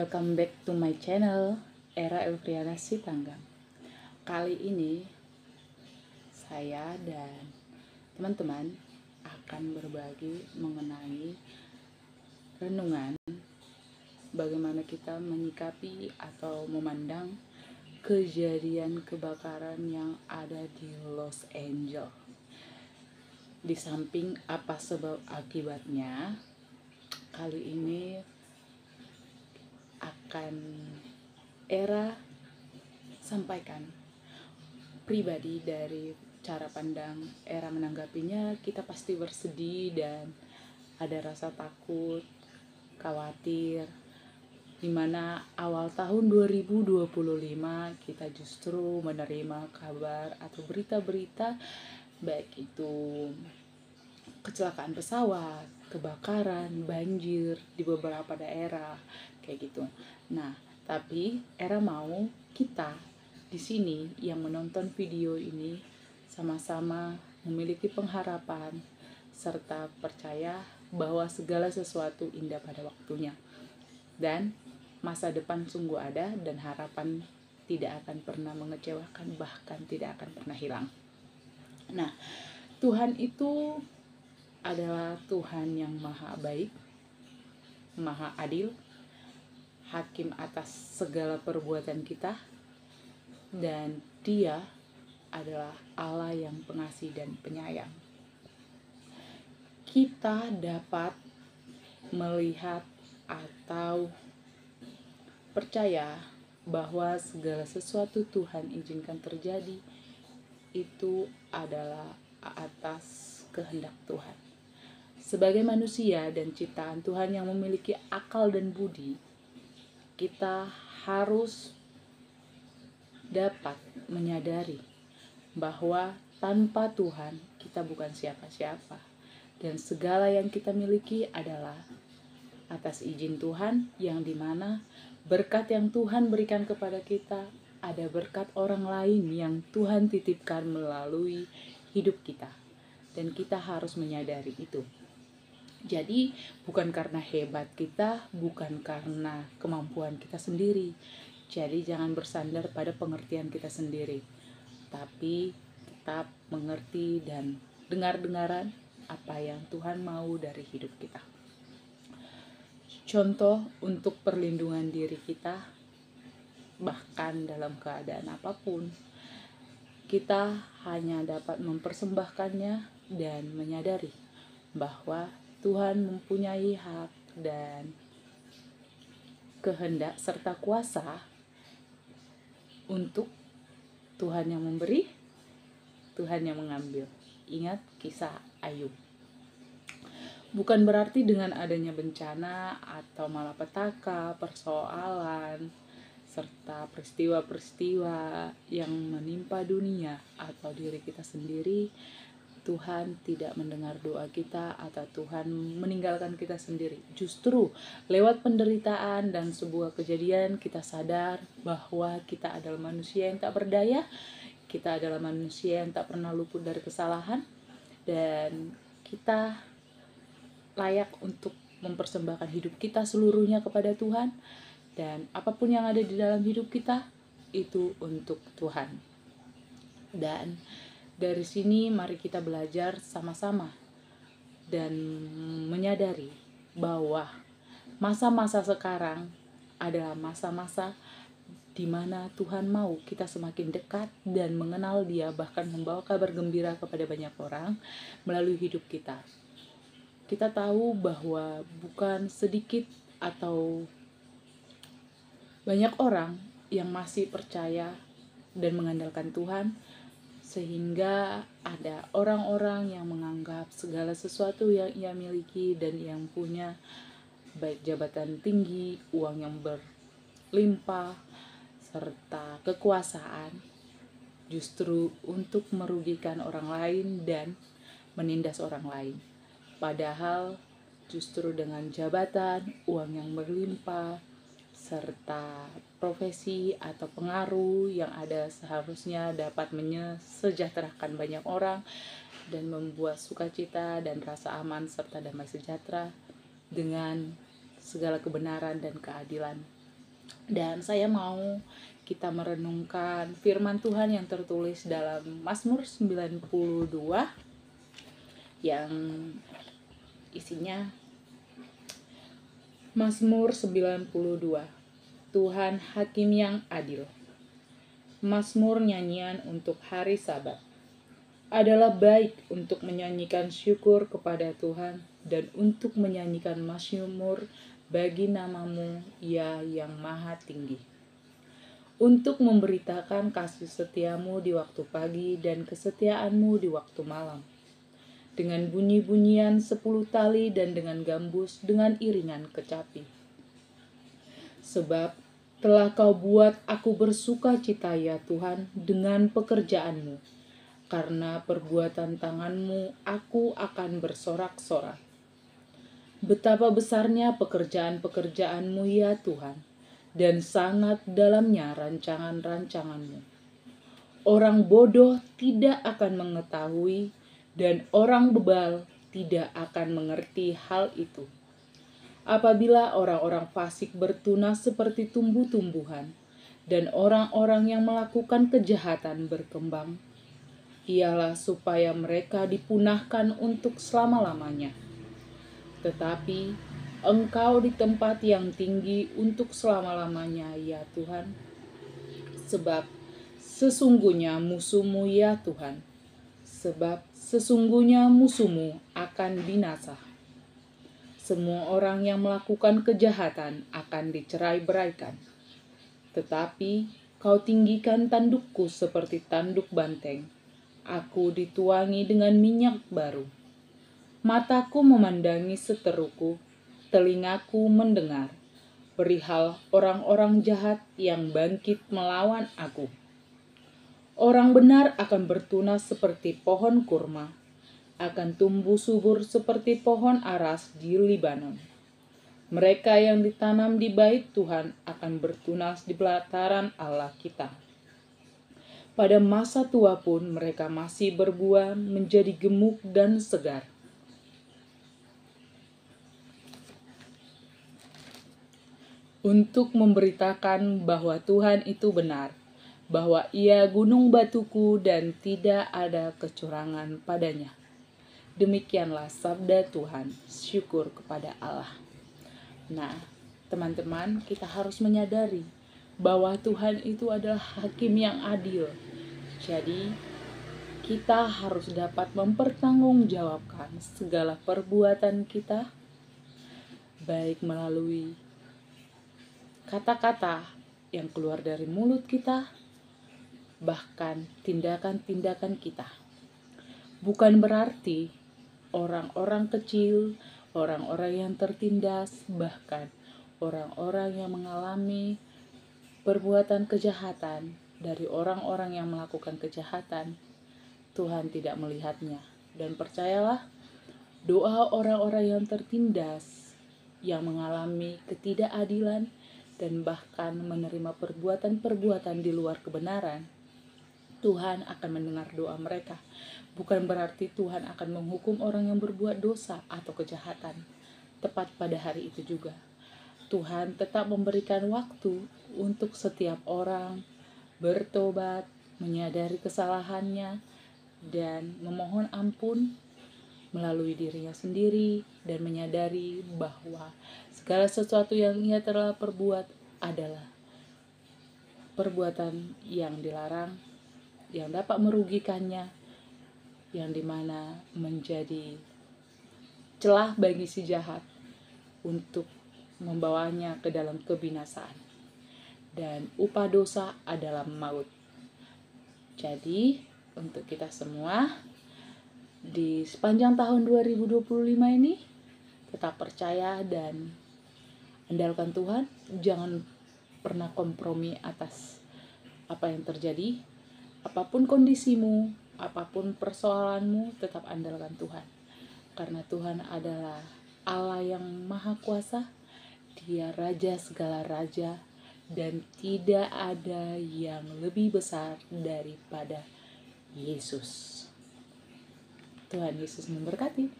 Welcome back to my channel, Era Elfriana Sitanggang. Kali ini saya dan teman-teman akan berbagi mengenai renungan bagaimana kita menyikapi atau memandang kejadian kebakaran yang ada di Los Angeles. Di samping apa sebab akibatnya, kali ini akan Era sampaikan pribadi dari cara pandang Era menanggapinya. Kita pasti bersedih dan ada rasa takut, khawatir, dimana awal tahun 2025 kita justru menerima kabar atau berita-berita baik itu kecelakaan pesawat, kebakaran, banjir di beberapa daerah kayak gitu. Nah, tapi Era mau kita di sini yang menonton video ini sama-sama memiliki pengharapan serta percaya bahwa segala sesuatu indah pada waktunya. Dan masa depan sungguh ada dan harapan tidak akan pernah mengecewakan, bahkan tidak akan pernah hilang. Nah, Tuhan itu adalah Tuhan yang maha baik, maha adil, hakim atas segala perbuatan kita, dan Dia adalah Allah yang pengasih dan penyayang. Kita dapat melihat atau percaya bahwa segala sesuatu Tuhan izinkan terjadi itu adalah atas kehendak Tuhan. Sebagai manusia dan ciptaan Tuhan yang memiliki akal dan budi, kita harus dapat menyadari bahwa tanpa Tuhan kita bukan siapa-siapa, dan segala yang kita miliki adalah atas izin Tuhan, yang dimana berkat yang Tuhan berikan kepada kita ada berkat orang lain yang Tuhan titipkan melalui hidup kita, dan kita harus menyadari itu. Jadi bukan karena hebat kita, bukan karena kemampuan kita sendiri. Jadi jangan bersandar pada pengertian kita sendiri, tapi tetap mengerti dan dengar-dengaran apa yang Tuhan mau dari hidup kita. Contoh untuk perlindungan diri kita, bahkan dalam keadaan apapun, kita hanya dapat mempersembahkannya dan menyadari bahwa Tuhan mempunyai hak dan kehendak serta kuasa untuk Tuhan yang memberi, Tuhan yang mengambil. Ingat kisah Ayub. Bukan berarti dengan adanya bencana atau malapetaka, persoalan, serta peristiwa-peristiwa yang menimpa dunia atau diri kita sendiri, Tuhan tidak mendengar doa kita atau Tuhan meninggalkan kita sendiri. Justru lewat penderitaan dan sebuah kejadian kita sadar bahwa kita adalah manusia yang tak berdaya, kita adalah manusia yang tak pernah luput dari kesalahan, dan kita layak untuk mempersembahkan hidup kita seluruhnya kepada Tuhan, dan apapun yang ada di dalam hidup kita itu untuk Tuhan. Dan dari sini mari kita belajar sama-sama dan menyadari bahwa masa-masa sekarang adalah masa-masa di mana Tuhan mau kita semakin dekat dan mengenal Dia, bahkan membawa kabar gembira kepada banyak orang melalui hidup kita. Kita tahu bahwa bukan sedikit atau banyak orang yang masih percaya dan mengandalkan Tuhan, sehingga ada orang-orang yang menganggap segala sesuatu yang ia miliki dan yang punya, baik jabatan tinggi, uang yang berlimpah, serta kekuasaan, justru untuk merugikan orang lain dan menindas orang lain. Padahal justru dengan jabatan, uang yang berlimpah, serta profesi atau pengaruh yang ada seharusnya dapat mensejahterakan banyak orang dan membuat sukacita dan rasa aman serta damai sejahtera dengan segala kebenaran dan keadilan Dan saya mau kita merenungkan firman Tuhan yang tertulis dalam Mazmur 92 yang isinya Mazmur 92. Tuhan Hakim yang adil. Mazmur nyanyian untuk hari Sabat. Adalah baik untuk menyanyikan syukur kepada Tuhan dan untuk menyanyikan mazmur bagi namamu, ya yang maha tinggi. Untuk memberitakan kasih setiamu di waktu pagi dan kesetiaanmu di waktu malam. Dengan bunyi-bunyian 10 tali dan dengan gambus dengan iringan kecapi. Sebab telah kau buat aku bersuka cita ya Tuhan dengan pekerjaanmu. Karena perbuatan tanganmu aku akan bersorak-sorak. Betapa besarnya pekerjaan-pekerjaanmu ya Tuhan, dan sangat dalamnya rancangan-rancanganmu. Orang bodoh tidak akan mengetahui, dan orang bebal tidak akan mengerti hal itu. Apabila orang-orang fasik bertunas seperti tumbuh-tumbuhan, dan orang-orang yang melakukan kejahatan berkembang, ialah supaya mereka dipunahkan untuk selama-lamanya. Tetapi Engkau di tempat yang tinggi untuk selama-lamanya ya Tuhan. Sebab sesungguhnya musuhmu ya Tuhan. Sebab sesungguhnya musuhmu akan binasa. Semua orang yang melakukan kejahatan akan dicerai-beraikan. Tetapi kau tinggikan tandukku seperti tanduk banteng. Aku dituangi dengan minyak baru. Mataku memandangi seteruku, telingaku mendengar perihal orang-orang jahat yang bangkit melawan aku. Orang benar akan bertunas seperti pohon kurma, akan tumbuh subur seperti pohon aras di Libanon. Mereka yang ditanam di bait Tuhan akan bertunas di pelataran Allah kita. Pada masa tua pun mereka masih berbuah menjadi gemuk dan segar. Untuk memberitakan bahwa Tuhan itu benar, bahwa Ia gunung batuku dan tidak ada kecurangan padanya. Demikianlah sabda Tuhan, syukur kepada Allah. Nah, teman-teman, kita harus menyadari bahwa Tuhan itu adalah hakim yang adil. Jadi, kita harus dapat mempertanggungjawabkan segala perbuatan kita, baik melalui kata-kata yang keluar dari mulut kita, bahkan tindakan-tindakan kita. Bukan berarti orang-orang kecil, orang-orang yang tertindas, bahkan orang-orang yang mengalami perbuatan kejahatan dari orang-orang yang melakukan kejahatan, Tuhan tidak melihatnya. Dan percayalah, doa orang-orang yang tertindas, yang mengalami ketidakadilan, dan bahkan menerima perbuatan-perbuatan di luar kebenaran, Tuhan akan mendengar doa mereka. Bukan berarti Tuhan akan menghukum orang yang berbuat dosa atau kejahatan. Tepat pada hari itu juga, Tuhan tetap memberikan waktu untuk setiap orang bertobat, menyadari kesalahannya, dan memohon ampun melalui dirinya sendiri, dan menyadari bahwa segala sesuatu yang ia telah perbuat adalah perbuatan yang dilarang, yang dapat merugikannya, yang dimana menjadi celah bagi si jahat untuk membawanya ke dalam kebinasaan. Dan upah dosa adalah maut. Jadi, untuk kita semua, di sepanjang tahun 2025 ini, tetap percaya dan andalkan Tuhan. Jangan pernah kompromi atas apa yang terjadi. Apapun kondisimu, apapun persoalanmu, tetap andalkan Tuhan. Karena Tuhan adalah Allah yang maha kuasa. Dia Raja segala raja, dan tidak ada yang lebih besar daripada Yesus. Tuhan Yesus memberkati.